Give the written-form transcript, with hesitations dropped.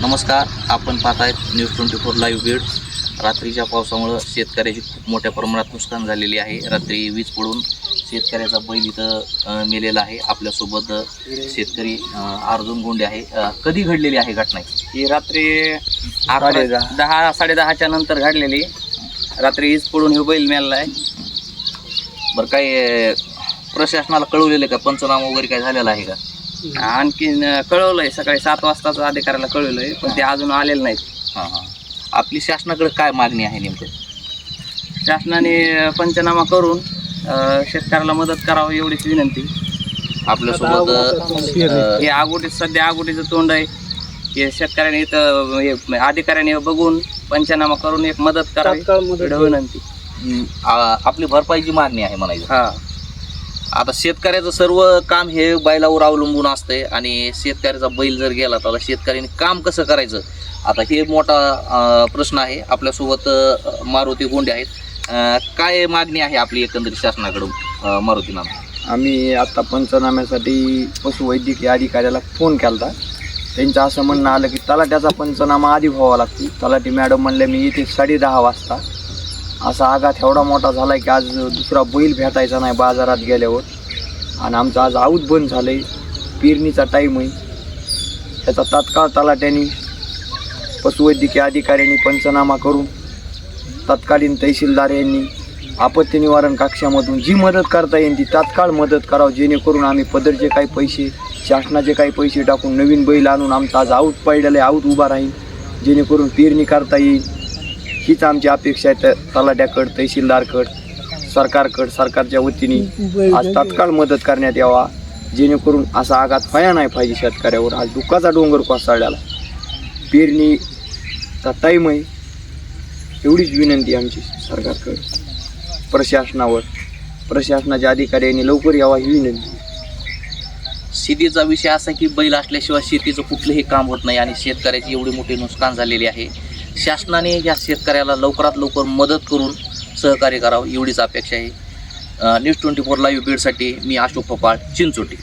नमस्कार, आपण पाहतायत news 24 live Beed. रात्रीच्या पावसामुळे शेतकऱ्याची खूप मोठ्या प्रमाणात नुकसान झालेली आहे। रात्री वीज पडून शेतकऱ्याचा बैल इथं मेलेला आहे। आपल्यासोबत शेतकरी अर्जुन गोंडे आहे। कधी घडलेली आहे घटना ही? रात्री 10 10:30च्या नंतर घडलेली। रात्री वीज पडून हे बैल मेलेला आहे। बरं, काय प्रशासनाला कळवलेलं का? पंचनामा वगैरे काय झालेला आहे का? आणखीन कळवलंय, सकाळी 7 वाजताच अधिकाऱ्याला कळवलंय, पण ते अजून आलेलं नाहीत। आपली शासनाकडे काय मागणी आहे नेमकं? शासनाने पंचनामा करून शेतकऱ्याला मदत करावी एवढीच विनंती। आपल्यासोबत हे सध्या आगोटीचं तोंड आहे। हे शेतकऱ्याने इथं अधिकाऱ्याने बघून पंचनामा करून एक मदत करावी एवढी विनंती। आपली भरपाईची मागणी आहे म्हणायचं। हा, आता शेतकऱ्याचं सर्व काम हे बैलावर अवलंबून असते आणि शेतकऱ्याचा बैल जर गेला तर शेतकऱ्याने काम कसं करायचं, आता हे मोठा प्रश्न आहे। आपल्यासोबत मारुती गोंडे आहेत। काय मागणी आहे आपली एकंदरीत शासनाकडून? मारुती नाम, आम्ही आता पंचनाम्यासाठी पशुवैद्यकीय अधिकाऱ्याला फोन केला। त्यांचं असं म्हणणं आलं की तलाट्याचा पंचनामा आधी व्हावा लागतो। तलाठी मॅडम म्हणले मी येते 10:30 वाजता। असा आघात एवढा मोठा झाला आहे की आज दुसरा बैल भेटायचा नाही बाजारात गेल्यावर, आणि आमचं आज आऊत बंद झालं आहे। पेरणीचा टाईम आहे, त्याचा तात्काळ तलाट्याने पशुवैद्यकीय अधिकाऱ्यांनी पंचनामा करून तत्कालीन तहसीलदार यांनी आपत्ती निवारण कक्षामधून जी मदत करता येईल ती तात्काळ मदत करावं, जेणेकरून आम्ही पदरचे काही पैसे, शासनाचे काही पैसे टाकून नवीन बैल आणून आमचा आज आऊत पडलेलं आहे, आऊत उभा राहील, जेणेकरून पेरणी करता येईल। हीच आमची अपेक्षा आहे तलाट्याकडं, तहसीलदारकडं, सरकारकडं। सरकारच्या वतीने आज तात्काळ मदत करण्यात यावा, जेणेकरून असा आघात व्हायला नाही पाहिजे शेतकऱ्यावर। आज दुःखाचा डोंगर कोसळलेला, पेरणीचा टाईम आहे, एवढीच विनंती आमची सरकारकडं, प्रशासनावर, प्रशासनाच्या अधिकाऱ्यांनी लवकर यावा ही विनंती। शेतीचा विषय असा की बैल असल्याशिवाय शेतीचं कुठलंही काम होत नाही आणि शेतकऱ्याची एवढी मोठी नुकसान झालेली आहे। शासनाने या शेतकऱ्याला लवकरात लवकर मदत करून सहकार्य करावं एवढीच अपेक्षा आहे। न्यूज 24 लाईव्ह बीडसाठी मी अशोक पोपाळ, चिंचोटी।